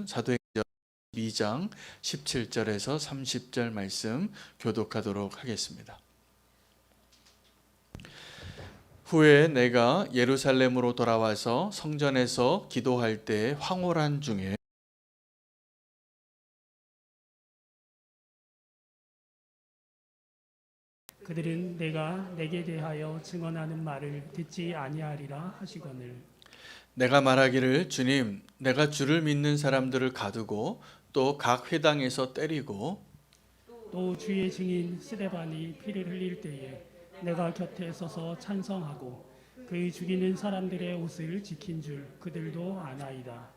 말씀 사도행전 2장 17절에서 30절 말씀 교독하도록 하겠습니다. 후에 내가 예루살렘으로 돌아와서 성전에서 기도할 때 황홀한 중에 그들은 내가 내게 대하여 증언하는 말을 듣지 아니하리라 하시거늘 내가 말하기를 주님 내가 주를 믿는 사람들을 가두고 또 각 회당에서 때리고 또 주의 증인 스데반이 피를 흘릴 때에 내가 곁에 서서 찬성하고 그 죽이는 사람들의 옷을 지킨 줄 그들도 아나이다.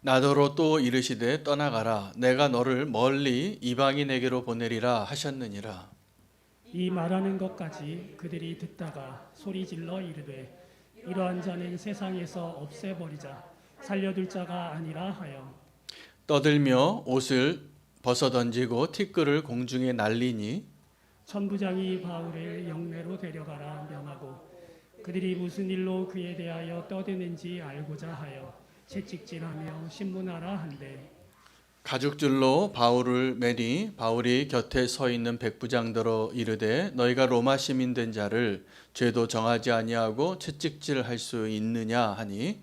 나더러 또 이르시되 떠나가라 내가 너를 멀리 이방인에게로 보내리라 하셨느니라. 이 말하는 것까지 그들이 듣다가 소리질러 이르되 이러한 자는 세상에서 없애버리자 살려둘 자가 아니라 하여 떠들며 옷을 벗어던지고 티끌을 공중에 날리니 천부장이 바울을 영내로 데려가라 명하고 그들이 무슨 일로 그에 대하여 떠드는지 알고자 하여 채찍질하며 신문하라 한대 가죽줄로 바울을 매니 바울이 곁에 서 있는 백부장더러 이르되 너희가 로마 시민 된 자를 죄도 정하지 아니하고 채찍질할 수 있느냐 하니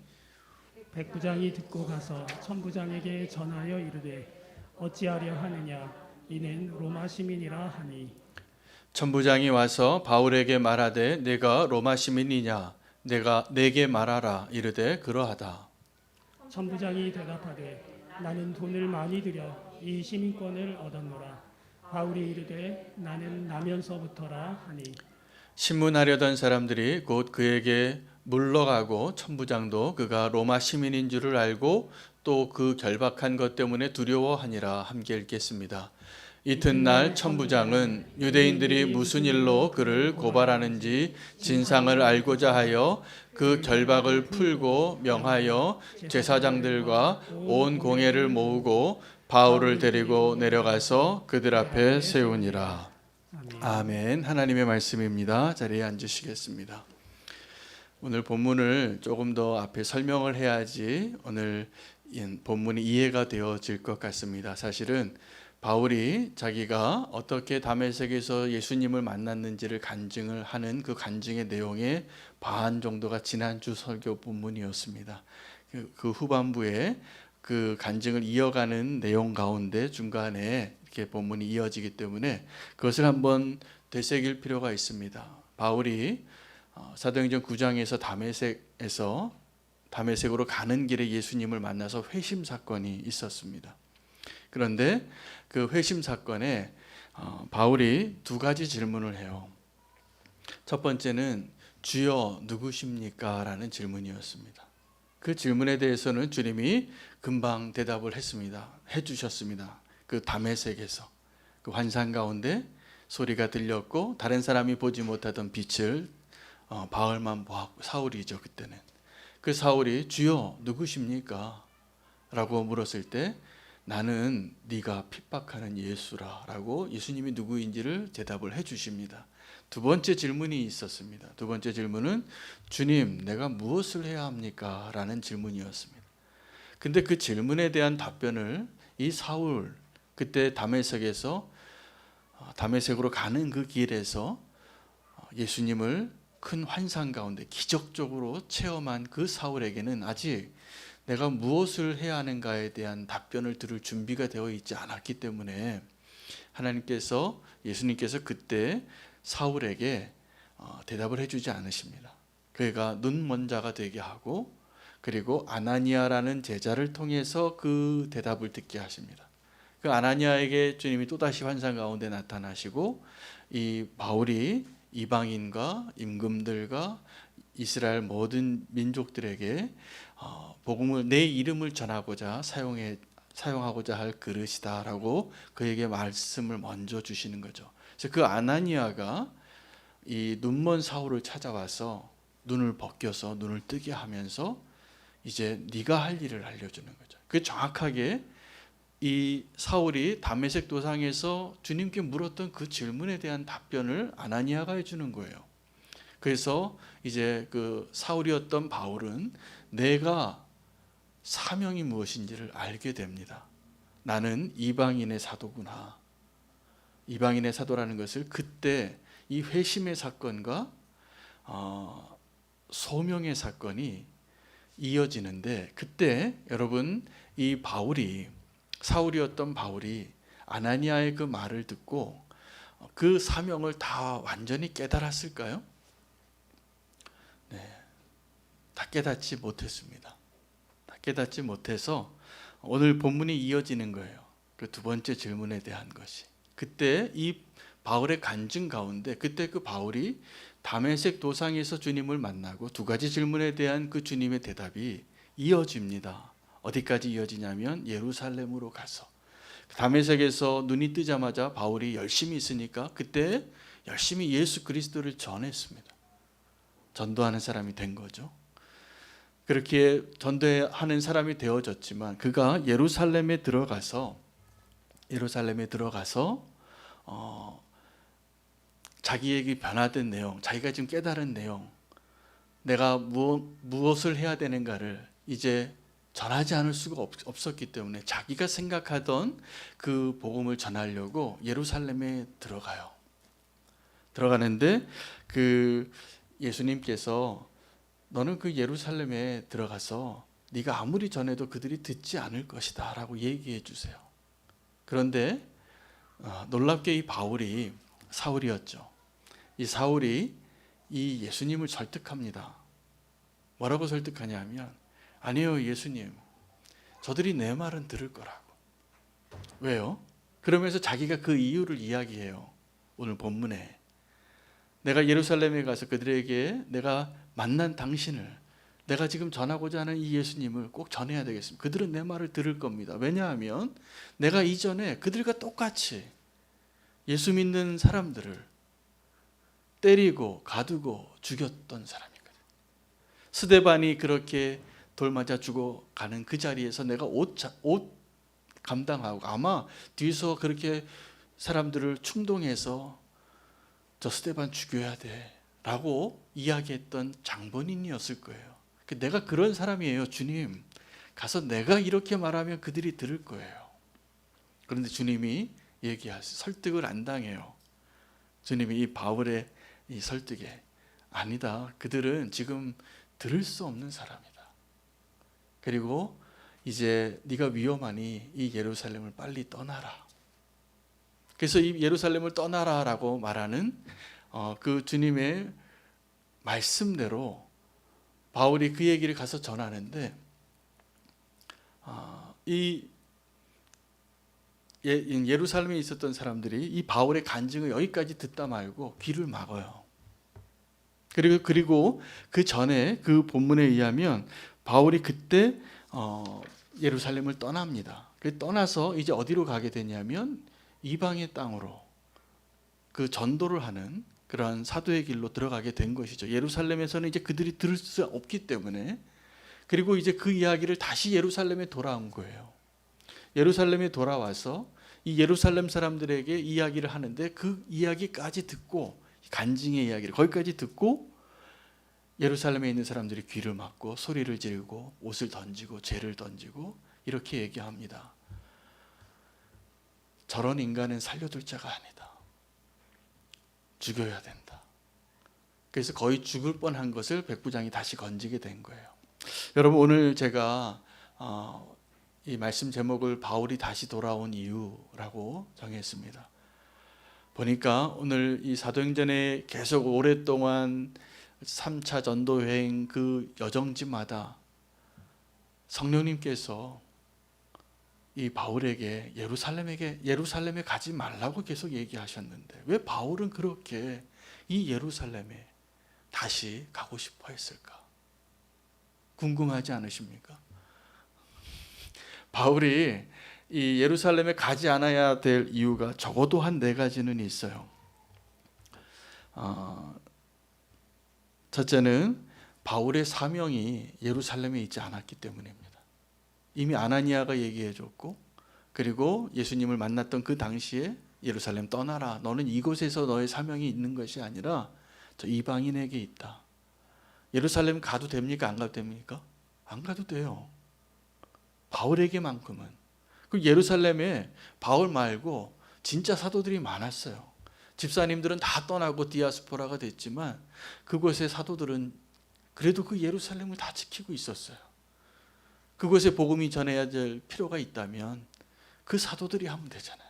백부장이 듣고 가서 천부장에게 전하여 이르되 어찌하려 하느냐 이는 로마 시민이라 하니 천부장이 와서 바울에게 말하되 내가 로마 시민이냐 내게 말하라 이르되 그러하다. 천부장이 대답하되 나는 돈을 많이 들여 이 시민권을 얻었노라. 바울이 이르되 나는 나면서부터라 하니 신문하려던 사람들이 곧 그에게 물러가고 천부장도 그가 로마 시민인 줄을 알고 또 그 결박한 것 때문에 두려워하니라. 함께 읽겠습니다. 이튿날 천부장은 유대인들이 무슨 일로 그를 고발하는지 진상을 알고자 하여 그 결박을 풀고 명하여 제사장들과 온 공회를 모으고 바울을 데리고 내려가서 그들 앞에 세우니라. 아멘. 하나님의 말씀입니다. 자리에 앉으시겠습니다. 오늘 본문을 조금 더 앞에 설명을 해야지 오늘 본문이 이해가 되어질 것 같습니다. 사실은 바울이 자기가 어떻게 다메섹에서 예수님을 만났는지를 간증을 하는 그 간증의 내용의 반 정도가 지난주 설교 본문이었습니다. 그 후반부에 그 간증을 이어가는 내용 가운데 중간에 이렇게 본문이 이어지기 때문에 그것을 한번 되새길 필요가 있습니다. 바울이 사도행전 9장에서 다메섹으로 가는 길에 예수님을 만나서 회심 사건이 있었습니다. 그런데 그 회심 사건에 바울이 두 가지 질문을 해요. 첫 번째는 주여 누구십니까? 라는 질문이었습니다. 그 질문에 대해서는 주님이 금방 대답을 해주셨습니다. 그 다메섹에서 그 환상 가운데 소리가 들렸고 다른 사람이 보지 못하던 빛을 바울만 보았고, 사울이죠 그때는. 그 사울이 주여 누구십니까? 라고 물었을 때 나는 네가 핍박하는 예수라 라고 예수님이 누구인지를 대답을 해주십니다. 두 번째 질문이 있었습니다. 두 번째 질문은 주님 내가 무엇을 해야 합니까? 라는 질문이었습니다. 근데 그 질문에 대한 답변을 이 사울 그때 다메섹으로 가는 그 길에서 예수님을 큰 환상 가운데 기적적으로 체험한 그 사울에게는 아직 내가 무엇을 해야 하는가에 대한 답변을 들을 준비가 되어 있지 않았기 때문에 예수님께서 그때 사울에게 대답을 해주지 않으십니다. 그가 눈먼 자가 되게 하고 그리고 아나니아라는 제자를 통해서 그 대답을 듣게 하십니다. 그 아나니아에게 주님이 또다시 환상 가운데 나타나시고 이 바울이 이방인과 임금들과 이스라엘 모든 민족들에게 복음을 내 이름을 전하고자 사용하고자 할 그릇이다라고 그에게 말씀을 먼저 주시는 거죠. 그래서 그 아나니아가 이 눈먼 사울을 찾아와서 눈을 벗겨서 눈을 뜨게 하면서 이제 네가 할 일을 알려주는 거죠. 그 정확하게 이 사울이 다메섹 도상에서 주님께 물었던 그 질문에 대한 답변을 아나니아가 해주는 거예요. 그래서 이제 그 사울이었던 바울은 내가 사명이 무엇인지를 알게 됩니다. 나는 이방인의 사도구나. 이방인의 사도라는 것을 그때 이 회심의 사건과 소명의 사건이 이어지는데, 그때 여러분 이 바울이, 사울이었던 바울이 아나니아의 그 말을 듣고 그 사명을 다 완전히 깨달았을까요? 네, 다 깨닫지 못했습니다. 다 깨닫지 못해서 오늘 본문이 이어지는 거예요. 그 두 번째 질문에 대한 것이. 그때 이 바울의 간증 가운데, 그때 그 바울이 다메섹 도상에서 주님을 만나고 두 가지 질문에 대한 그 주님의 대답이 이어집니다. 어디까지 이어지냐면 예루살렘으로 가서, 다메섹에서 눈이 뜨자마자 바울이 열심히 있으니까 그때 열심히 예수 그리스도를 전했습니다. 전도하는 사람이 된 거죠. 그렇게 전도하는 사람이 되어졌지만 그가 예루살렘에 들어가서 자기에게 변화된 내용, 자기가 지금 깨달은 내용, 내가 무엇을 해야 되는가를 이제 전하지 않을 수가 없었기 때문에 자기가 생각하던 그 복음을 전하려고 예루살렘에 들어가요. 들어가는데 그 예수님께서 너는 그 예루살렘에 들어가서 네가 아무리 전해도 그들이 듣지 않을 것이다 라고 얘기해 주세요. 그런데 놀랍게 이 바울이, 사울이었죠. 이 사울이 이 예수님을 설득합니다. 뭐라고 설득하냐면, 아니요 예수님, 저들이 내 말은 들을 거라고. 왜요? 그러면서 자기가 그 이유를 이야기해요. 오늘 본문에 내가 예루살렘에 가서 그들에게 내가 만난 당신을, 내가 지금 전하고자 하는 이 예수님을 꼭 전해야 되겠습니다. 그들은 내 말을 들을 겁니다. 왜냐하면 내가 이전에 그들과 똑같이 예수 믿는 사람들을 때리고 가두고 죽였던 사람이거든. 스데반이 그렇게 돌 맞아 죽어가는 그 자리에서 내가 옷 감당하고, 아마 뒤에서 그렇게 사람들을 충동해서 저 스데반 죽여야 돼 라고 이야기했던 장본인이었을 거예요. 내가 그런 사람이에요 주님, 가서 내가 이렇게 말하면 그들이 들을 거예요. 그런데 주님이 얘기하세요. 설득을 안 당해요. 주님이 이 바울의 이 설득에, 아니다, 그들은 지금 들을 수 없는 사람이다. 그리고 이제 네가 위험하니 이 예루살렘을 빨리 떠나라. 그래서 이 예루살렘을 떠나라라고 말하는 그 주님의 말씀대로 바울이 그 얘기를 가서 전하는데, 이 예루살렘에 있었던 사람들이 이 바울의 간증을 여기까지 듣다 말고 귀를 막아요. 그리고 그 전에 그 본문에 의하면 바울이 그때 예루살렘을 떠납니다. 떠나서 이제 어디로 가게 되냐면 이방의 땅으로 그 전도를 하는 그러한 사도의 길로 들어가게 된 것이죠. 예루살렘에서는 이제 그들이 들을 수 없기 때문에. 그리고 이제 그 이야기를 다시 예루살렘에 돌아온 거예요. 예루살렘에 돌아와서 이 예루살렘 사람들에게 이야기를 하는데, 그 이야기까지 듣고, 간증의 이야기를 거기까지 듣고 예루살렘에 있는 사람들이 귀를 막고 소리를 지르고 옷을 던지고 죄를 던지고 이렇게 얘기합니다. 저런 인간은 살려둘 자가 아니다. 죽여야 된다. 그래서 거의 죽을 뻔한 것을 백부장이 다시 건지게 된 거예요. 여러분, 오늘 제가 이 말씀 제목을 바울이 다시 돌아온 이유라고 정했습니다. 보니까 오늘 이 사도행전에 계속 오랫동안 3차 전도여행 그 여정지마다 성령님께서 이 바울에게 예루살렘에 가지 말라고 계속 얘기하셨는데, 왜 바울은 그렇게 이 예루살렘에 다시 가고 싶어 했을까? 궁금하지 않으십니까? 바울이 이 예루살렘에 가지 않아야 될 이유가 적어도 한 4가지는 있어요. 첫째는 바울의 사명이 예루살렘에 있지 않았기 때문입니다. 이미 아나니아가 얘기해 줬고, 그리고 예수님을 만났던 그 당시에 예루살렘 떠나라, 너는 이곳에서 너의 사명이 있는 것이 아니라 저 이방인에게 있다. 예루살렘 가도 됩니까? 안 가도 됩니까? 안 가도 돼요. 바울에게만큼은. 그 예루살렘에 바울 말고 진짜 사도들이 많았어요. 집사님들은 다 떠나고 디아스포라가 됐지만 그곳의 사도들은 그래도 그 예루살렘을 다 지키고 있었어요. 그곳에 복음이 전해야 될 필요가 있다면 그 사도들이 하면 되잖아요.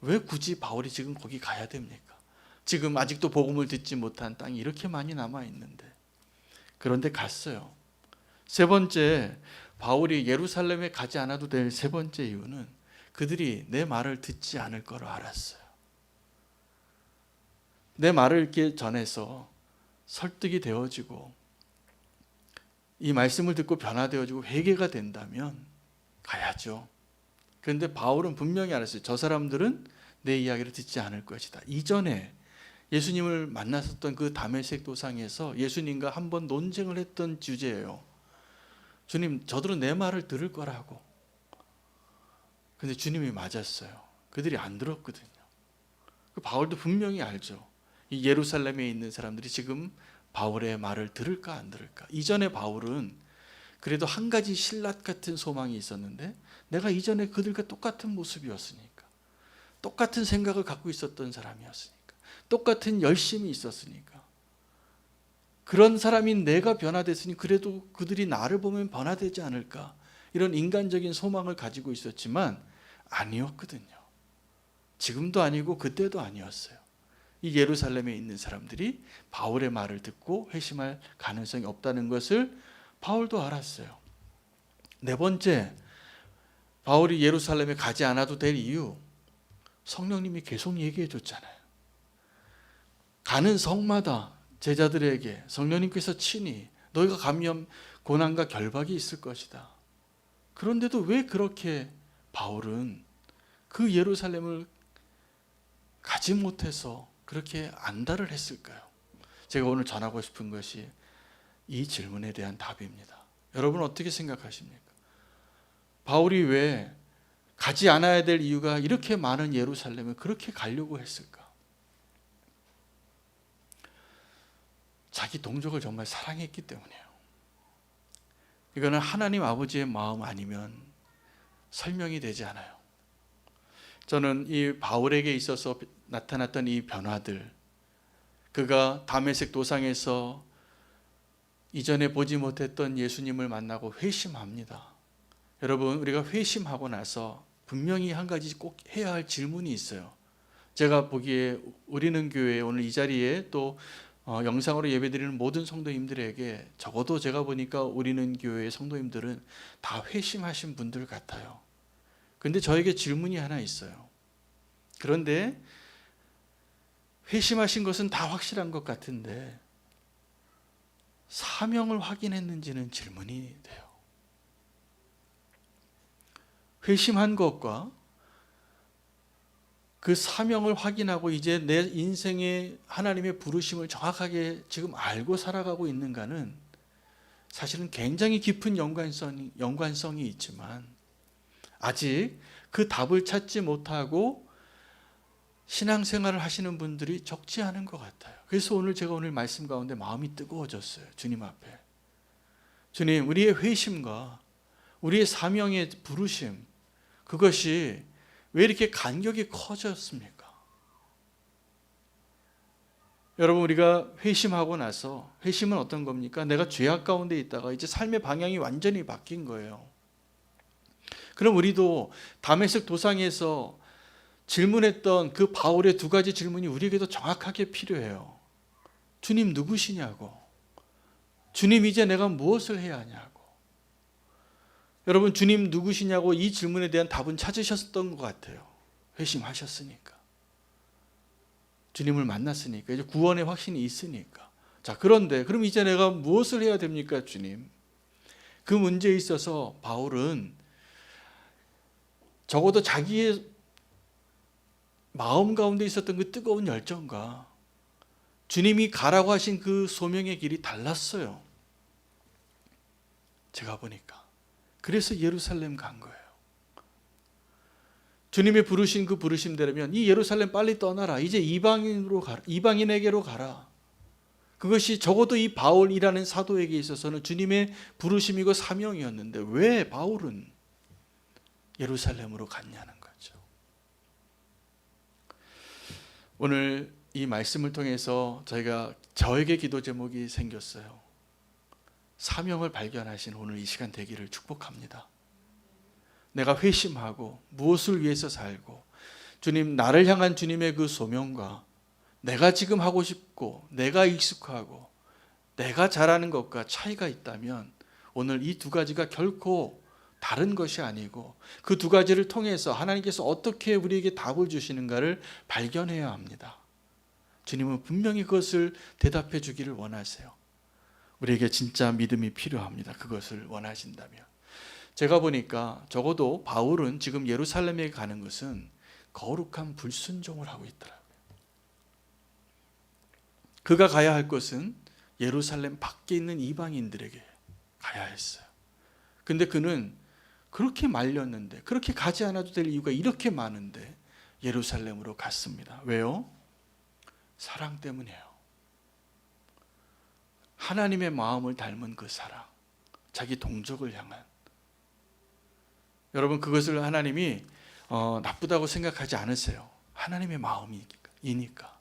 왜 굳이 바울이 지금 거기 가야 됩니까? 지금 아직도 복음을 듣지 못한 땅이 이렇게 많이 남아 있는데. 그런데 갔어요. 세 번째, 바울이 예루살렘에 가지 않아도 될 세 번째 이유는 그들이 내 말을 듣지 않을 거로 알았어요. 내 말을 이렇게 전해서 설득이 되어지고 이 말씀을 듣고 변화되어지고 회개가 된다면 가야죠. 그런데 바울은 분명히 알았어요. 저 사람들은 내 이야기를 듣지 않을 것이다. 이전에 예수님을 만났었던 그 다메섹 도상에서 예수님과 한번 논쟁을 했던 주제예요. 주님, 저들은 내 말을 들을 거라고. 근데 주님이 맞았어요. 그들이 안 들었거든요. 바울도 분명히 알죠. 이 예루살렘에 있는 사람들이 지금 바울의 말을 들을까 안 들을까. 이전에 바울은 그래도 한 가지 신라 같은 소망이 있었는데 내가 이전에 그들과 똑같은 모습이었으니까, 똑같은 생각을 갖고 있었던 사람이었으니까, 똑같은 열심이 있었으니까, 그런 사람인 내가 변화됐으니 그래도 그들이 나를 보면 변화되지 않을까, 이런 인간적인 소망을 가지고 있었지만 아니었거든요. 지금도 아니고 그때도 아니었어요. 이 예루살렘에 있는 사람들이 바울의 말을 듣고 회심할 가능성이 없다는 것을 바울도 알았어요. 네 번째, 바울이 예루살렘에 가지 않아도 될 이유, 성령님이 계속 얘기해 줬잖아요. 가는 성마다 제자들에게 성령님께서 친히 너희가 가면 고난과 결박이 있을 것이다. 그런데도 왜 그렇게 바울은 그 예루살렘을 가지 못해서 그렇게 안달을 했을까요? 제가 오늘 전하고 싶은 것이 이 질문에 대한 답입니다. 여러분 어떻게 생각하십니까? 바울이 왜 가지 않아야 될 이유가 이렇게 많은 예루살렘을 그렇게 가려고 했을까? 자기 동족을 정말 사랑했기 때문이에요. 이거는 하나님 아버지의 마음 아니면 설명이 되지 않아요. 저는 이 바울에게 있어서 나타났던 이 변화들, 그가 다메섹 도상에서 이전에 보지 못했던 예수님을 만나고 회심합니다. 여러분, 우리가 회심하고 나서 분명히 한 가지 꼭 해야 할 질문이 있어요. 제가 보기에 우리는 교회 오늘 이 자리에 또 영상으로 예배드리는 모든 성도님들에게, 적어도 제가 보니까 우리는 교회의 성도님들은 다 회심하신 분들 같아요. 근데 저에게 질문이 하나 있어요. 그런데 회심하신 것은 다 확실한 것 같은데 사명을 확인했는지는 질문이 돼요. 회심한 것과 그 사명을 확인하고 이제 내 인생의 하나님의 부르심을 정확하게 지금 알고 살아가고 있는가는 사실은 굉장히 깊은 연관성이 있지만 아직 그 답을 찾지 못하고 신앙생활을 하시는 분들이 적지 않은 것 같아요. 그래서 제가 오늘 말씀 가운데 마음이 뜨거워졌어요. 주님 앞에. 주님, 우리의 회심과 우리의 사명의 부르심, 그것이 왜 이렇게 간격이 커졌습니까? 여러분, 우리가 회심하고 나서, 회심은 어떤 겁니까? 내가 죄악 가운데 있다가 이제 삶의 방향이 완전히 바뀐 거예요. 그럼 우리도 다메섹 도상에서 질문했던 그 바울의 두 가지 질문이 우리에게도 정확하게 필요해요. 주님 누구시냐고, 주님 이제 내가 무엇을 해야 하냐고. 여러분, 주님 누구시냐고 이 질문에 대한 답은 찾으셨던 것 같아요. 회심하셨으니까, 주님을 만났으니까, 이제 구원의 확신이 있으니까. 자, 그런데 그럼 이제 내가 무엇을 해야 됩니까, 주님? 그 문제에 있어서 바울은 적어도 자기의 마음 가운데 있었던 그 뜨거운 열정과 주님이 가라고 하신 그 소명의 길이 달랐어요. 제가 보니까. 그래서 예루살렘 간 거예요. 주님이 부르신 그 부르심대로면 이 예루살렘 빨리 떠나라. 이제 이방인에게로 가라. 그것이 적어도 이 바울이라는 사도에게 있어서는 주님의 부르심이고 사명이었는데 왜 바울은 예루살렘으로 갔냐는 거죠. 오늘 이 말씀을 통해서 저에게 기도 제목이 생겼어요. 사명을 발견하신 오늘 이 시간 되기를 축복합니다. 내가 회심하고 무엇을 위해서 살고 주님, 나를 향한 주님의 그 소명과 내가 지금 하고 싶고 내가 익숙하고 내가 잘하는 것과 차이가 있다면 오늘 이 두 가지가 결코 다른 것이 아니고 그 두 가지를 통해서 하나님께서 어떻게 우리에게 답을 주시는가를 발견해야 합니다. 주님은 분명히 그것을 대답해 주기를 원하세요. 우리에게 진짜 믿음이 필요합니다. 그것을 원하신다면. 제가 보니까 적어도 바울은 지금 예루살렘에 가는 것은 거룩한 불순종을 하고 있더라고요. 그가 가야 할 곳은 예루살렘 밖에 있는 이방인들에게 가야 했어요. 근데 그는 그렇게 말렸는데, 그렇게 가지 않아도 될 이유가 이렇게 많은데 예루살렘으로 갔습니다. 왜요? 사랑 때문이에요. 하나님의 마음을 닮은 그 사랑, 자기 동족을 향한. 여러분, 그것을 하나님이 나쁘다고 생각하지 않으세요. 하나님의 마음이니까.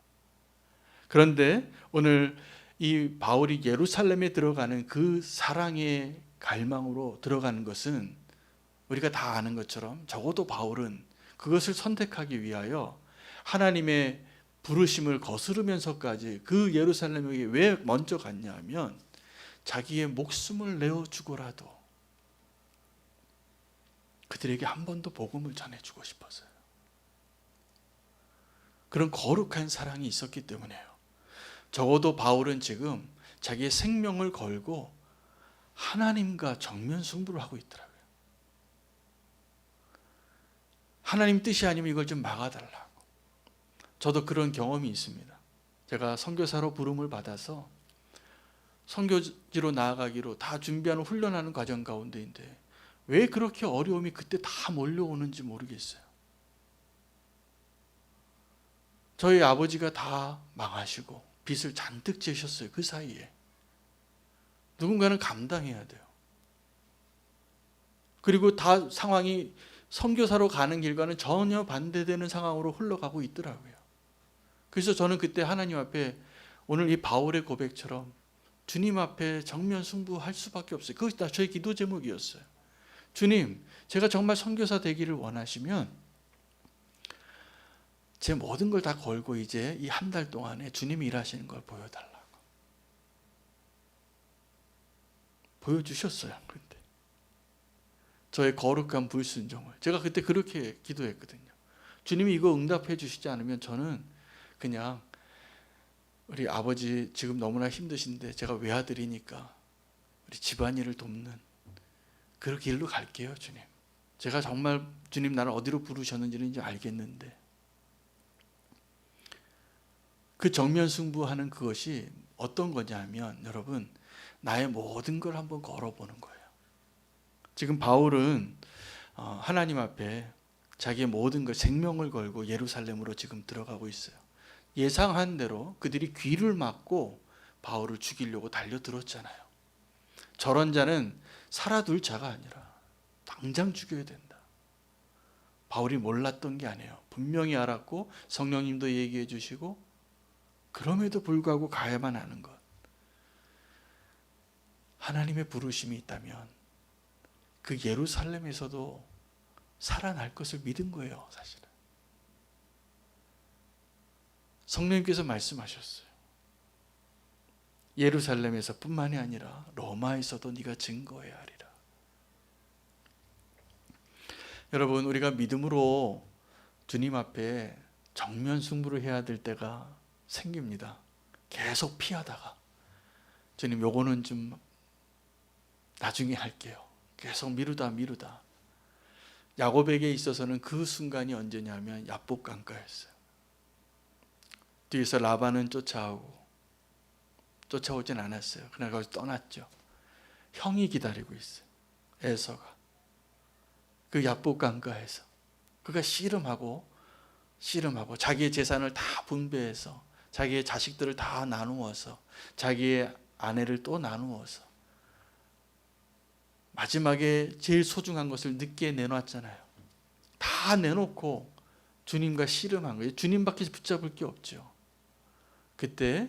그런데 오늘 이 바울이 예루살렘에 들어가는 그 사랑의 갈망으로 들어가는 것은 우리가 다 아는 것처럼 적어도 바울은 그것을 선택하기 위하여 하나님의 부르심을 거스르면서까지 그 예루살렘에 왜 먼저 갔냐 하면 자기의 목숨을 내어주고라도 그들에게 한 번 더 복음을 전해주고 싶었어요. 그런 거룩한 사랑이 있었기 때문에요. 적어도 바울은 지금 자기의 생명을 걸고 하나님과 정면 승부를 하고 있더라고요. 하나님 뜻이 아니면 이걸 좀 막아달라고. 저도 그런 경험이 있습니다. 제가 선교사로 부름을 받아서 선교지로 나아가기로 다 준비하는 훈련하는 과정 가운데인데 왜 그렇게 어려움이 그때 다 몰려오는지 모르겠어요. 저희 아버지가 다 망하시고 빚을 잔뜩 지으셨어요. 그 사이에. 누군가는 감당해야 돼요. 그리고 다 상황이 선교사로 가는 길과는 전혀 반대되는 상황으로 흘러가고 있더라고요. 그래서 저는 그때 하나님 앞에 오늘 이 바울의 고백처럼 주님 앞에 정면 승부할 수밖에 없어요. 그것이 다 저의 기도 제목이었어요. 주님, 제가 정말 선교사 되기를 원하시면 제 모든 걸 다 걸고 이제 이 한 달 동안에 주님이 일하시는 걸 보여달라고. 보여주셨어요. 그때 저의 거룩한 불순종을 제가 그때 그렇게 기도했거든요. 주님이 이거 응답해 주시지 않으면 저는 그냥 우리 아버지 지금 너무나 힘드신데 제가 외아들이니까 우리 집안일을 돕는 그 길로 갈게요. 주님, 제가 정말 주님 나를 어디로 부르셨는지는 이제 알겠는데 그 정면 승부하는 그것이 어떤 거냐면 여러분, 나의 모든 걸 한번 걸어보는 거예요. 지금 바울은 하나님 앞에 자기의 모든 걸 생명을 걸고 예루살렘으로 지금 들어가고 있어요. 예상한 대로 그들이 귀를 막고 바울을 죽이려고 달려들었잖아요. 저런 자는 살아둘 자가 아니라 당장 죽여야 된다. 바울이 몰랐던 게 아니에요. 분명히 알았고 성령님도 얘기해 주시고 그럼에도 불구하고 가야만 하는 것. 하나님의 부르심이 있다면 그 예루살렘에서도 살아날 것을 믿은 거예요. 사실은 성령님께서 말씀하셨어요. 예루살렘에서 뿐만이 아니라 로마에서도 네가 증거해야 하리라. 여러분, 우리가 믿음으로 주님 앞에 정면 승부를 해야 될 때가 생깁니다. 계속 피하다가 주님 요거는 좀 나중에 할게요. 계속 미루다. 야곱에게 있어서는 그 순간이 언제냐면 야복강가였어요. 뒤에서 라반은 쫓아오진 않았어요. 그날 거기서 떠났죠. 형이 기다리고 있어요. 에서가 그 야복강가에서 그가 씨름하고 자기의 재산을 다 분배해서 자기의 자식들을 다 나누어서, 자기의 아내를 또 나누어서 마지막에 제일 소중한 것을 늦게 내놨잖아요. 다 내놓고 주님과 씨름한 거예요. 주님밖에 붙잡을 게 없죠. 그때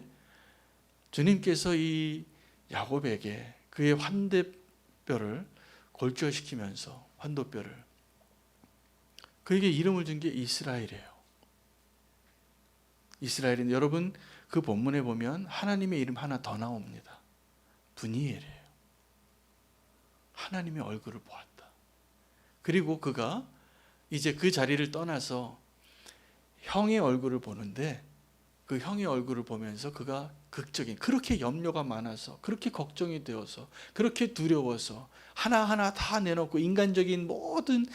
주님께서 이 야곱에게 그의 환대뼈를 골절시키면서, 환도뼈를, 그에게 이름을 준 게 이스라엘이에요. 이스라엘은, 여러분 그 본문에 보면 하나님의 이름 하나 더 나옵니다. 브니엘이에요. 하나님의 얼굴을 보았다. 그리고 그가 이제 그 자리를 떠나서 형의 얼굴을 보는데, 그 형의 얼굴을 보면서 그가 극적인, 그렇게 염려가 많아서, 그렇게 걱정이 되어서, 그렇게 두려워서 하나하나 다 내놓고 인간적인 모든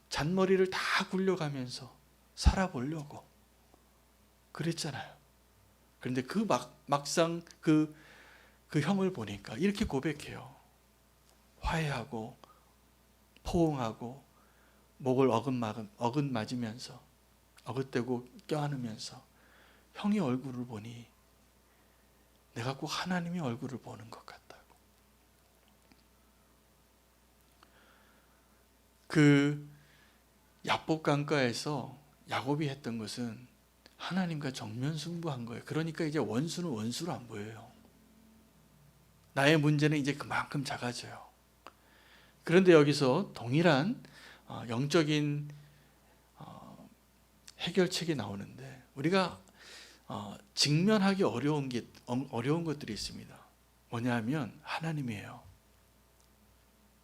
잔머리를 다 굴려가면서 살아보려고 그랬잖아요. 그런데 막상 그 형을 보니까 이렇게 고백해요. 화해하고 포옹하고 목을 어긋맞으면서, 어긋대고 껴안으면서 형의 얼굴을 보니 내가 꼭 하나님의 얼굴을 보는 것 같다고. 그 야복 강가에서 야곱이 했던 것은 하나님과 정면 승부한 거예요. 그러니까 이제 원수는 원수로 안 보여요. 나의 문제는 이제 그만큼 작아져요. 그런데 여기서 동일한 영적인 해결책이 나오는데, 우리가 직면하기 어려운 것들이 있습니다. 뭐냐면 하나님이에요.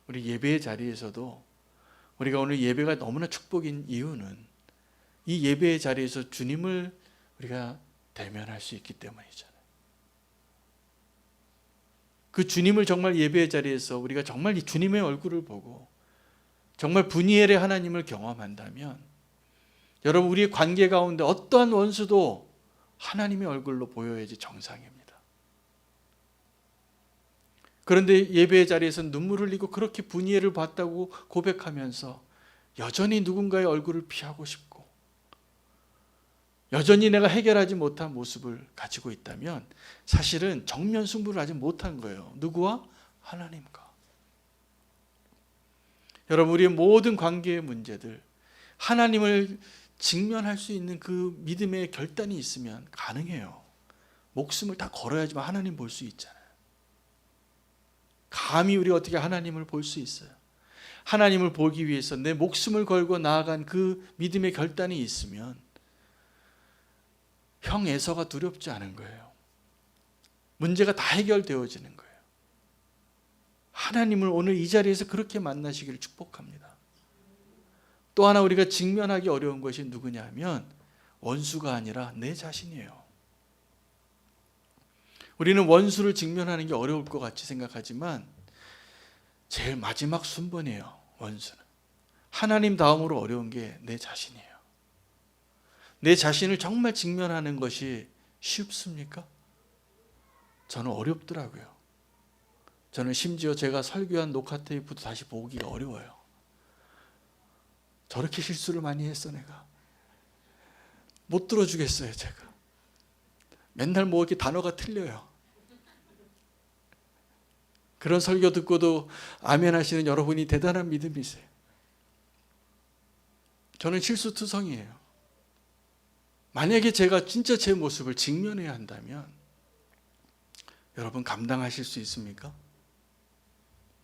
우리 예배의 자리에서도, 우리가 오늘 예배가 너무나 축복인 이유는 이 예배의 자리에서 주님을 우리가 대면할 수 있기 때문이잖아요. 그 주님을 정말 예배의 자리에서 우리가 정말 이 주님의 얼굴을 보고 정말 브니엘의 하나님을 경험한다면, 여러분 우리의 관계 가운데 어떠한 원수도 하나님의 얼굴로 보여야지 정상입니다. 그런데 예배의 자리에서 눈물을 흘리고 그렇게 브니엘을 봤다고 고백하면서 여전히 누군가의 얼굴을 피하고 싶고, 여전히 내가 해결하지 못한 모습을 가지고 있다면 사실은 정면 승부를 아직 못한 거예요. 누구와? 하나님과. 여러분 우리의 모든 관계의 문제들, 하나님을 직면할 수 있는 그 믿음의 결단이 있으면 가능해요. 목숨을 다 걸어야지만 하나님 볼 수 있잖아요. 감히 우리가 어떻게 하나님을 볼 수 있어요? 하나님을 보기 위해서 내 목숨을 걸고 나아간 그 믿음의 결단이 있으면 형 에서가 두렵지 않은 거예요. 문제가 다 해결되어지는 거예요. 하나님을 오늘 이 자리에서 그렇게 만나시기를 축복합니다. 또 하나 우리가 직면하기 어려운 것이 누구냐 하면 원수가 아니라 내 자신이에요. 우리는 원수를 직면하는 게 어려울 것 같이 생각하지만 제일 마지막 순번이에요. 원수는. 하나님 다음으로 어려운 게 내 자신이에요. 내 자신을 정말 직면하는 것이 쉽습니까? 저는 어렵더라고요. 저는 심지어 제가 설교한 녹화 테이프도 다시 보기가 어려워요. 저렇게 실수를 많이 했어 내가. 못 들어주겠어요 제가. 맨날 뭐 이렇게 단어가 틀려요. 그런 설교 듣고도 아멘 하시는 여러분이 대단한 믿음이세요. 저는 실수투성이에요. 만약에 제가 진짜 제 모습을 직면해야 한다면 여러분 감당하실 수 있습니까?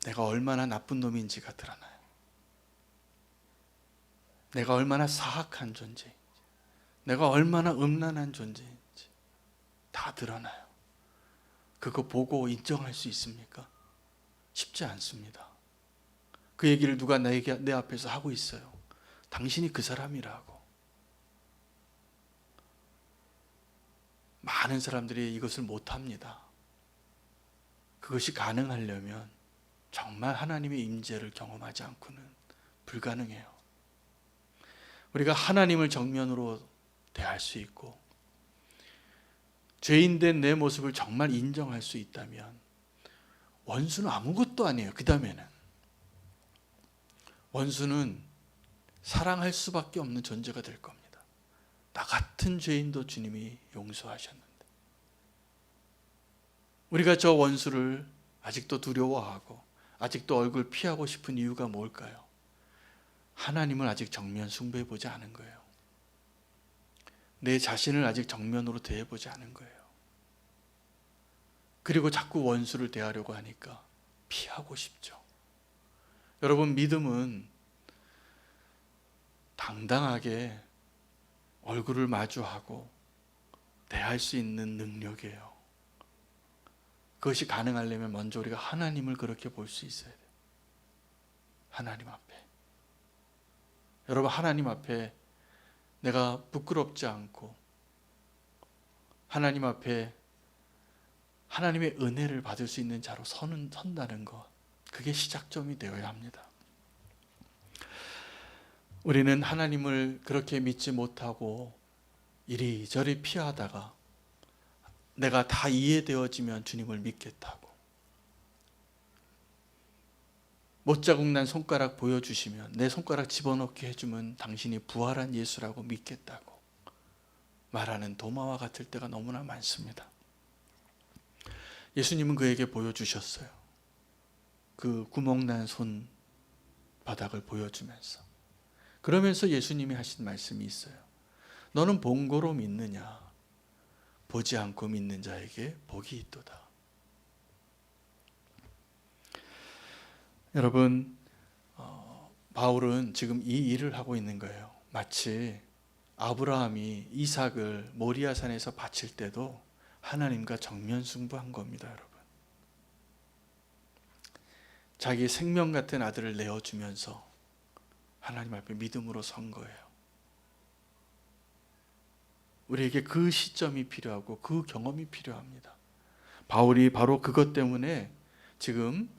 내가 얼마나 나쁜 놈인지가 드러나요. 내가 얼마나 사악한 존재인지, 내가 얼마나 음란한 존재인지 다 드러나요. 그거 보고 인정할 수 있습니까? 쉽지 않습니다. 그 얘기를 누가 내 앞에서 하고 있어요. 당신이 그 사람이라고. 많은 사람들이 이것을 못합니다. 그것이 가능하려면 정말 하나님의 임재를 경험하지 않고는 불가능해요. 우리가 하나님을 정면으로 대할 수 있고 죄인된 내 모습을 정말 인정할 수 있다면 원수는 아무것도 아니에요. 그 다음에는 원수는 사랑할 수밖에 없는 존재가 될 겁니다. 나 같은 죄인도 주님이 용서하셨는데 우리가 저 원수를 아직도 두려워하고 아직도 얼굴 피하고 싶은 이유가 뭘까요? 하나님을 아직 정면 숭배해 보지 않은 거예요. 내 자신을 아직 정면으로 대해 보지 않은 거예요. 그리고 자꾸 원수를 대하려고 하니까 피하고 싶죠. 여러분, 믿음은 당당하게 얼굴을 마주하고 대할 수 있는 능력이에요. 그것이 가능하려면 먼저 우리가 하나님을 그렇게 볼 수 있어야 돼요. 하나님 앞에. 여러분, 하나님 앞에 내가 부끄럽지 않고 하나님 앞에 하나님의 은혜를 받을 수 있는 자로 선다는 것, 그게 시작점이 되어야 합니다. 우리는 하나님을 그렇게 믿지 못하고 이리저리 피하다가 내가 다 이해되어지면 주님을 믿겠다고, 못자국 난 손가락 보여주시면 내 손가락 집어넣게 해주면 당신이 부활한 예수라고 믿겠다고 말하는 도마와 같을 때가 너무나 많습니다. 예수님은 그에게 보여주셨어요. 그 구멍난 손바닥을 보여주면서, 그러면서 예수님이 하신 말씀이 있어요. 너는 본고로 믿느냐? 보지 않고 믿는 자에게 복이 있도다. 여러분, 바울은 지금 이 일을 하고 있는 거예요. 마치 아브라함이 이삭을 모리아산에서 바칠 때도 하나님과 정면 승부한 겁니다, 여러분. 자기 생명 같은 아들을 내어주면서 하나님 앞에 믿음으로 선 거예요. 우리에게 그 시점이 필요하고 그 경험이 필요합니다. 바울이 바로 그것 때문에 지금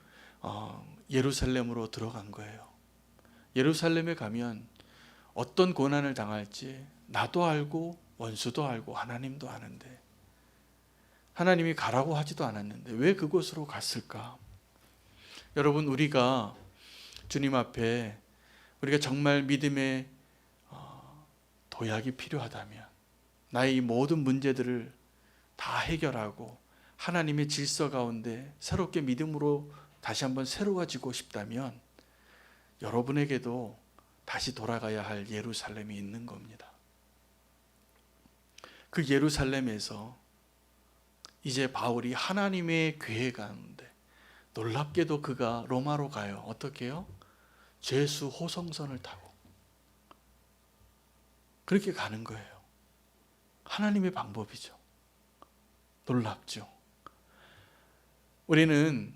예루살렘으로 들어간 거예요. 예루살렘에 가면 어떤 고난을 당할지 나도 알고 원수도 알고 하나님도 아는데, 하나님이 가라고 하지도 않았는데 왜 그곳으로 갔을까? 여러분, 우리가 주님 앞에 우리가 정말 믿음의 도약이 필요하다면, 나의 이 모든 문제들을 다 해결하고 하나님의 질서 가운데 새롭게 믿음으로 다시 한번 새로워지고 싶다면 여러분에게도 다시 돌아가야 할 예루살렘이 있는 겁니다. 그 예루살렘에서 이제 바울이 하나님의 계획 가운데, 놀랍게도 그가 로마로 가요. 어떻게 해요? 죄수 호성선을 타고 그렇게 가는 거예요. 하나님의 방법이죠. 놀랍죠. 우리는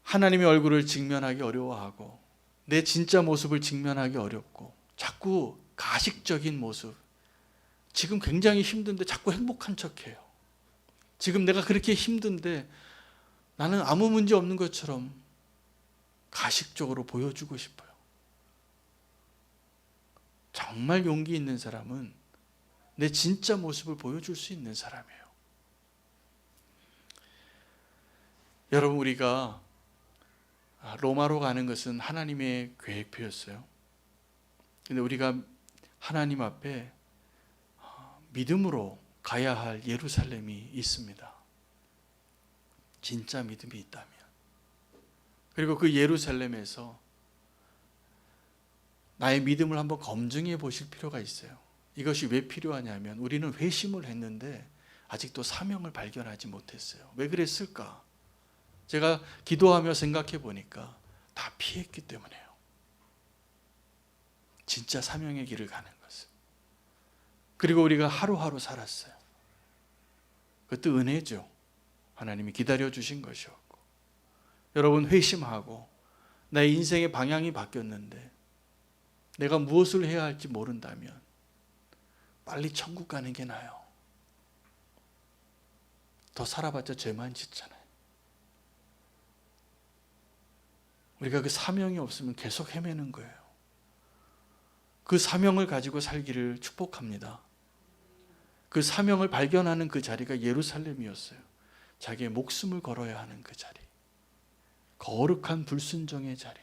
하나님의 얼굴을 직면하기 어려워하고 내 진짜 모습을 직면하기 어렵고 자꾸 가식적인 모습, 지금 굉장히 힘든데 자꾸 행복한 척해요. 지금 내가 그렇게 힘든데 나는 아무 문제 없는 것처럼 가식적으로 보여주고 싶어요. 정말 용기 있는 사람은 내 진짜 모습을 보여줄 수 있는 사람이에요. 여러분, 우리가 로마로 가는 것은 하나님의 계획표였어요. 근데 우리가 하나님 앞에 믿음으로 가야 할 예루살렘이 있습니다. 진짜 믿음이 있다면. 그리고 그 예루살렘에서 나의 믿음을 한번 검증해 보실 필요가 있어요. 이것이 왜 필요하냐면 우리는 회심을 했는데 아직도 사명을 발견하지 못했어요. 왜 그랬을까? 제가 기도하며 생각해 보니까 다 피했기 때문에요. 진짜 사명의 길을 가는 것을. 그리고 우리가 하루하루 살았어요. 그것도 은혜죠. 하나님이 기다려 주신 것이었고. 여러분, 회심하고 나의 인생의 방향이 바뀌었는데 내가 무엇을 해야 할지 모른다면 빨리 천국 가는 게 나아요. 더 살아봤자 죄만 짓잖아요. 우리가 그 사명이 없으면 계속 헤매는 거예요. 그 사명을 가지고 살기를 축복합니다. 그 사명을 발견하는 그 자리가 예루살렘이었어요. 자기의 목숨을 걸어야 하는 그 자리, 거룩한 불순종의 자리,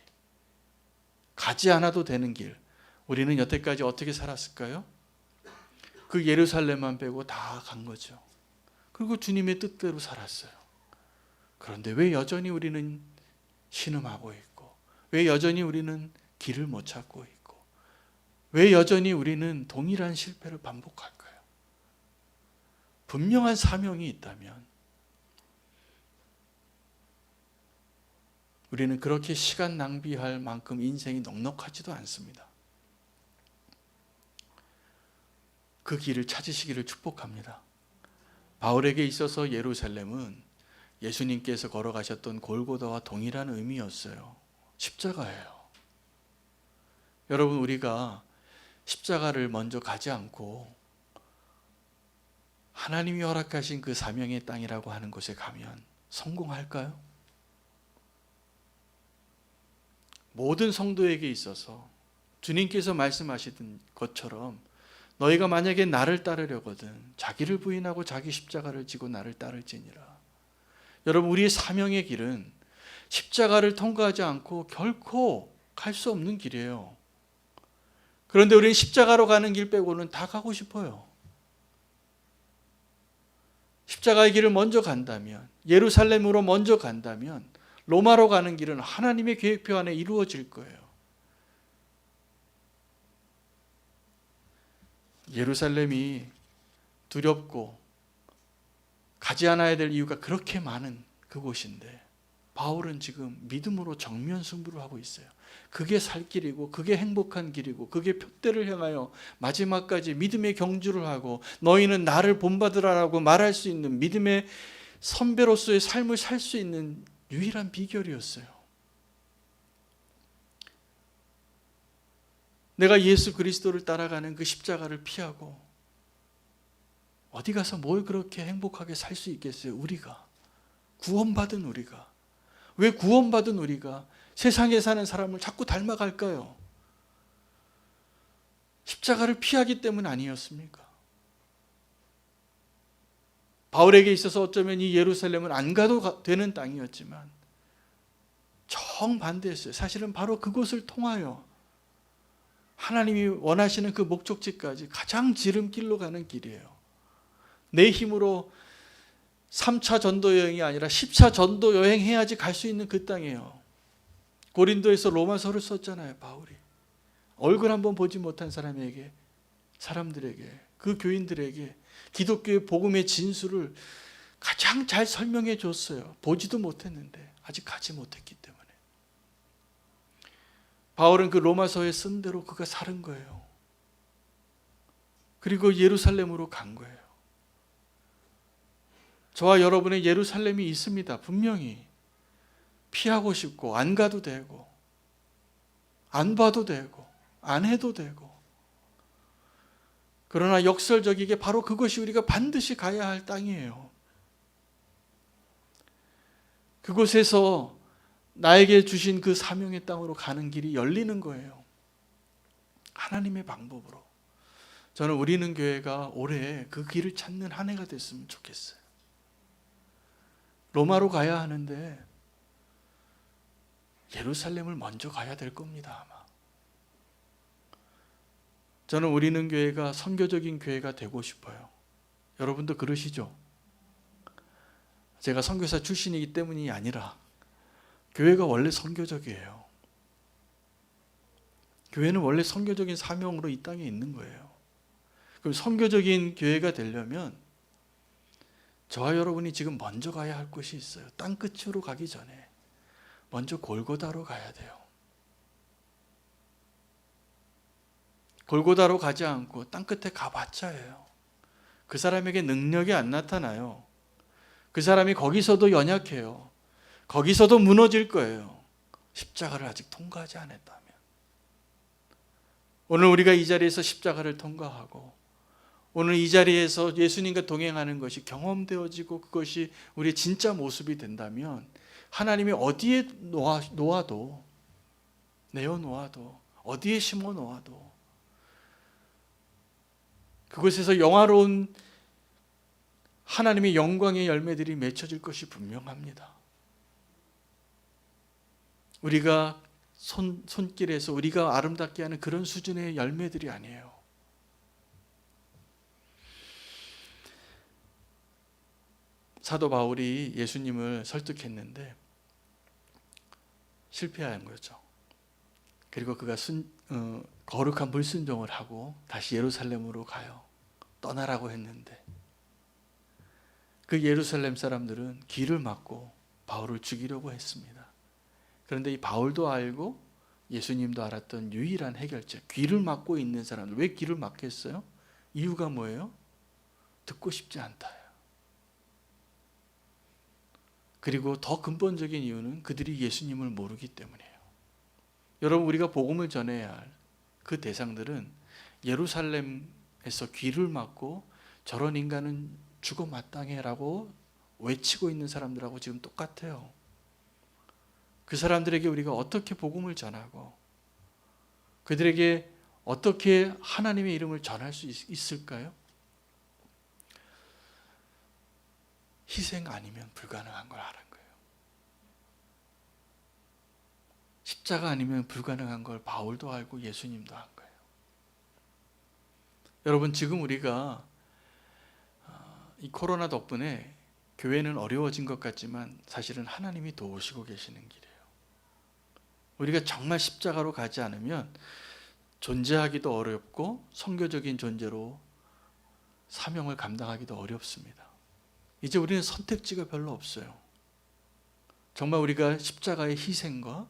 가지 않아도 되는 길. 우리는 여태까지 어떻게 살았을까요? 그 예루살렘만 빼고 다 간 거죠. 그리고 주님의 뜻대로 살았어요. 그런데 왜 여전히 우리는 신음하고 있고, 왜 여전히 우리는 길을 못 찾고 있고, 왜 여전히 우리는 동일한 실패를 반복할까요? 분명한 사명이 있다면 우리는 그렇게 시간 낭비할 만큼 인생이 넉넉하지도 않습니다. 그 길을 찾으시기를 축복합니다. 바울에게 있어서 예루살렘은 예수님께서 걸어가셨던 골고다와 동일한 의미였어요. 십자가예요. 여러분, 우리가 십자가를 먼저 가지 않고 하나님이 허락하신 그 사명의 땅이라고 하는 곳에 가면 성공할까요? 모든 성도에게 있어서 주님께서 말씀하시던 것처럼 너희가 만약에 나를 따르려거든 자기를 부인하고 자기 십자가를 지고 나를 따를지니라. 여러분, 우리의 사명의 길은 십자가를 통과하지 않고 결코 갈 수 없는 길이에요. 그런데 우리는 십자가로 가는 길 빼고는 다 가고 싶어요. 십자가의 길을 먼저 간다면, 예루살렘으로 먼저 간다면 로마로 가는 길은 하나님의 계획표 안에 이루어질 거예요. 예루살렘이 두렵고 가지 않아야 될 이유가 그렇게 많은 그곳인데 바울은 지금 믿음으로 정면 승부를 하고 있어요. 그게 살 길이고 그게 행복한 길이고 그게 표대를 향하여 마지막까지 믿음의 경주를 하고 너희는 나를 본받으라라고 말할 수 있는 믿음의 선배로서의 삶을 살 수 있는 유일한 비결이었어요. 내가 예수 그리스도를 따라가는 그 십자가를 피하고 어디 가서 뭘 그렇게 행복하게 살 수 있겠어요? 우리가 구원받은 우리가. 왜 구원받은 우리가 세상에 사는 사람을 자꾸 닮아갈까요? 십자가를 피하기 때문 아니었습니까? 바울에게 있어서 어쩌면 이 예루살렘은 안 가도 되는 땅이었지만 정반대였어요. 사실은 바로 그곳을 통하여 하나님이 원하시는 그 목적지까지 가장 지름길로 가는 길이에요. 내 힘으로 3차 전도 여행이 아니라 10차 전도 여행해야지 갈 수 있는 그 땅이에요. 고린도에서 로마서를 썼잖아요, 바울이. 얼굴 한번 보지 못한 사람들에게, 그 교인들에게 기독교의 복음의 진수를 가장 잘 설명해 줬어요. 보지도 못했는데, 아직 가지 못했기 때문에. 바울은 그 로마서에 쓴 대로 그가 살은 거예요. 그리고 예루살렘으로 간 거예요. 저와 여러분의 예루살렘이 있습니다. 분명히. 피하고 싶고 안 가도 되고 안 봐도 되고 안 해도 되고, 그러나 역설적이게 바로 그것이 우리가 반드시 가야 할 땅이에요. 그곳에서 나에게 주신 그 사명의 땅으로 가는 길이 열리는 거예요. 하나님의 방법으로. 저는 우리는 교회가 올해 그 길을 찾는 한 해가 됐으면 좋겠어요. 로마로 가야 하는데 예루살렘을 먼저 가야 될 겁니다, 아마. 저는 우리는 교회가 선교적인 교회가 되고 싶어요. 여러분도 그러시죠? 제가 선교사 출신이기 때문이 아니라 교회가 원래 선교적이에요. 교회는 원래 선교적인 사명으로 이 땅에 있는 거예요. 그럼 선교적인 교회가 되려면 저와 여러분이 지금 먼저 가야 할 곳이 있어요. 땅 끝으로 가기 전에 먼저 골고다로 가야 돼요. 골고다로 가지 않고 땅 끝에 가봤자예요. 그 사람에게 능력이 안 나타나요. 그 사람이 거기서도 연약해요. 거기서도 무너질 거예요. 십자가를 아직 통과하지 않았다면. 오늘 우리가 이 자리에서 십자가를 통과하고 오늘 이 자리에서 예수님과 동행하는 것이 경험되어지고 그것이 우리의 진짜 모습이 된다면 하나님이 어디에 놓아도, 내어놓아도, 어디에 심어 놓아도 그곳에서 영화로운 하나님의 영광의 열매들이 맺혀질 것이 분명합니다. 우리가 손길에서 우리가 아름답게 하는 그런 수준의 열매들이 아니에요. 사도 바울이 예수님을 설득했는데 실패한 거죠. 그리고 그가 거룩한 불순종을 하고 다시 예루살렘으로 가요. 떠나라고 했는데 그 예루살렘 사람들은 길을 막고 바울을 죽이려고 했습니다. 그런데 이 바울도 알고 예수님도 알았던 유일한 해결책, 귀를 막고 있는 사람들. 왜 귀를 막겠어요? 이유가 뭐예요? 듣고 싶지 않다요. 그리고 더 근본적인 이유는 그들이 예수님을 모르기 때문이에요. 여러분, 우리가 복음을 전해야 할 그 대상들은 예루살렘에서 귀를 막고 저런 인간은 죽어 마땅해라고 외치고 있는 사람들하고 지금 똑같아요. 그 사람들에게 우리가 어떻게 복음을 전하고 그들에게 어떻게 하나님의 이름을 전할 수 있을까요? 희생 아니면 불가능한 걸 아는 거예요. 십자가 아니면 불가능한 걸 바울도 알고 예수님도 한 거예요. 여러분, 지금 우리가 이 코로나 덕분에 교회는 어려워진 것 같지만 사실은 하나님이 도우시고 계시는 길이에요. 우리가 정말 십자가로 가지 않으면 존재하기도 어렵고 선교적인 존재로 사명을 감당하기도 어렵습니다. 이제 우리는 선택지가 별로 없어요. 정말 우리가 십자가의 희생과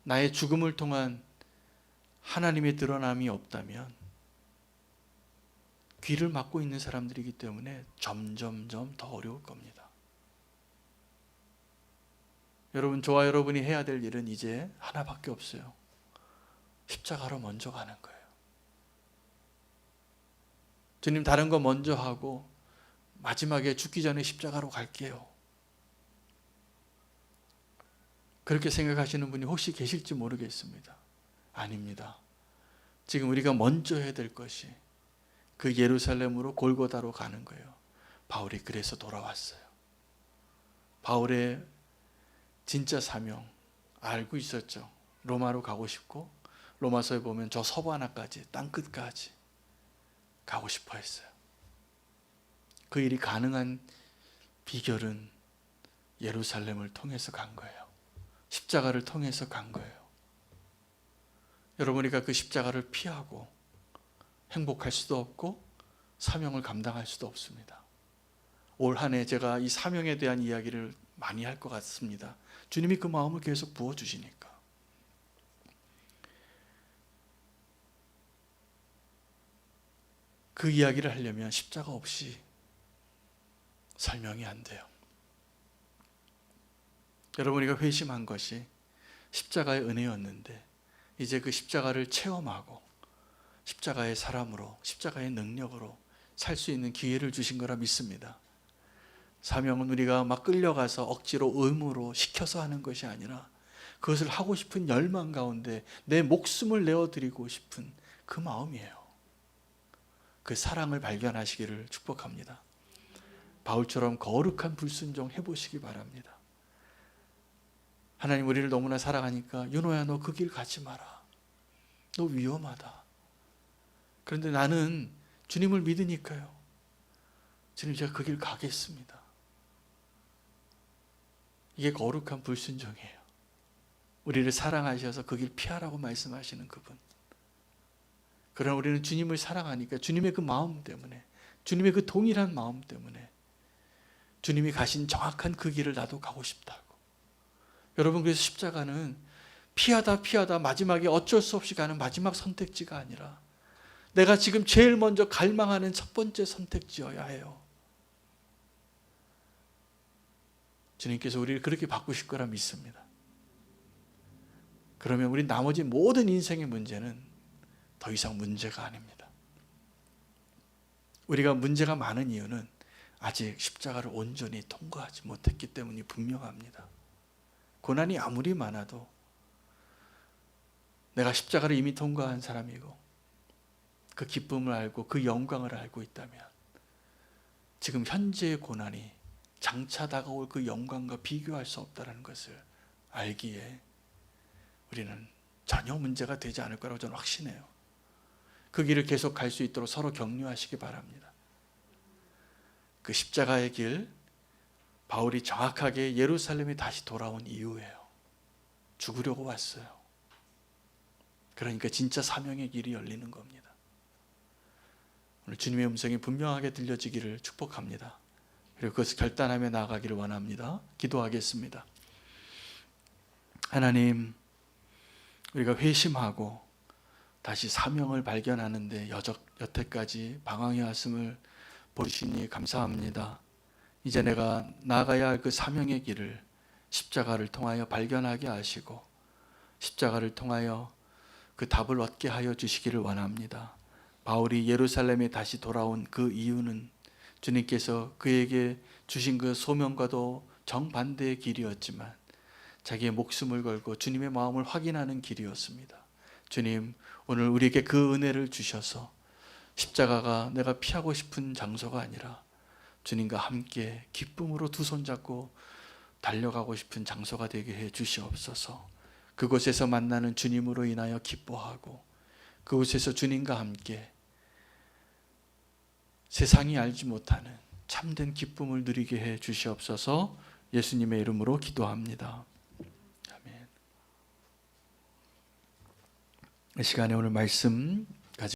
나의 죽음을 통한 하나님의 드러남이 없다면 귀를 막고 있는 사람들이기 때문에 점점점 더 어려울 겁니다. 여러분, 저와 여러분이 해야 될 일은 이제 하나밖에 없어요. 십자가로 먼저 가는 거예요. 주님, 다른 거 먼저 하고 마지막에 죽기 전에 십자가로 갈게요. 그렇게 생각하시는 분이 혹시 계실지 모르겠습니다. 아닙니다. 지금 우리가 먼저 해야 될 것이 그 예루살렘으로 골고다로 가는 거예요. 바울이 그래서 돌아왔어요. 바울의 진짜 사명 알고 있었죠. 로마로 가고 싶고 로마서에 보면 저 서부 하나까지 땅끝까지 가고 싶어 했어요. 그 일이 가능한 비결은 예루살렘을 통해서 간 거예요. 십자가를 통해서 간 거예요. 여러분, 우리가 그 십자가를 피하고 행복할 수도 없고 사명을 감당할 수도 없습니다. 올 한 해 제가 이 사명에 대한 이야기를 많이 할 것 같습니다. 주님이 그 마음을 계속 부어주시니까. 그 이야기를 하려면 십자가 없이 설명이 안 돼요. 여러분, 우리가 회심한 것이 십자가의 은혜였는데 이제 그 십자가를 체험하고 십자가의 사람으로, 십자가의 능력으로 살 수 있는 기회를 주신 거라 믿습니다. 사명은 우리가 막 끌려가서 억지로 의무로 시켜서 하는 것이 아니라 그것을 하고 싶은 열망 가운데 내 목숨을 내어드리고 싶은 그 마음이에요. 그 사랑을 발견하시기를 축복합니다. 바울처럼 거룩한 불순종 해보시기 바랍니다. 하나님 우리를 너무나 사랑하니까 윤호야, 너 그 길 가지 마라. 너 위험하다. 그런데 나는 주님을 믿으니까요. 주님, 제가 그 길 가겠습니다. 이게 거룩한 불순종이에요. 우리를 사랑하셔서 그 길 피하라고 말씀하시는 그분. 그러나 우리는 주님을 사랑하니까 주님의 그 마음 때문에, 주님의 그 동일한 마음 때문에 주님이 가신 정확한 그 길을 나도 가고 싶다고. 여러분, 그래서 십자가는 피하다 마지막에 어쩔 수 없이 가는 마지막 선택지가 아니라 내가 지금 제일 먼저 갈망하는 첫 번째 선택지여야 해요. 주님께서 우리를 그렇게 바꾸실 거라 믿습니다. 그러면 우리 나머지 모든 인생의 문제는 더 이상 문제가 아닙니다. 우리가 문제가 많은 이유는 아직 십자가를 온전히 통과하지 못했기 때문이 분명합니다. 고난이 아무리 많아도 내가 십자가를 이미 통과한 사람이고 그 기쁨을 알고 그 영광을 알고 있다면 지금 현재의 고난이 장차 다가올 그 영광과 비교할 수 없다는 것을 알기에 우리는 전혀 문제가 되지 않을 거라고 저는 확신해요. 그 길을 계속 갈 수 있도록 서로 격려하시기 바랍니다. 그 십자가의 길, 바울이 정확하게 예루살렘에 다시 돌아온 이유예요. 죽으려고 왔어요. 그러니까 진짜 사명의 길이 열리는 겁니다. 오늘 주님의 음성이 분명하게 들려지기를 축복합니다. 그리고 그것을 결단하며 나아가기를 원합니다. 기도하겠습니다. 하나님, 우리가 회심하고 다시 사명을 발견하는데 여태까지 방황해 왔음을 보시니 감사합니다. 이제 내가 나아가야 할 그 사명의 길을 십자가를 통하여 발견하게 하시고 십자가를 통하여 그 답을 얻게 하여 주시기를 원합니다. 바울이 예루살렘에 다시 돌아온 그 이유는 주님께서 그에게 주신 그 소명과도 정반대의 길이었지만 자기의 목숨을 걸고 주님의 마음을 확인하는 길이었습니다. 주님, 오늘 우리에게 그 은혜를 주셔서 십자가가 내가 피하고 싶은 장소가 아니라 주님과 함께 기쁨으로 두 손 잡고 달려가고 싶은 장소가 되게 해 주시옵소서. 그곳에서 만나는 주님으로 인하여 기뻐하고 그곳에서 주님과 함께 세상이 알지 못하는 참된 기쁨을 누리게 해 주시옵소서. 예수님의 이름으로 기도합니다. 아멘. 이 시간에 오늘 말씀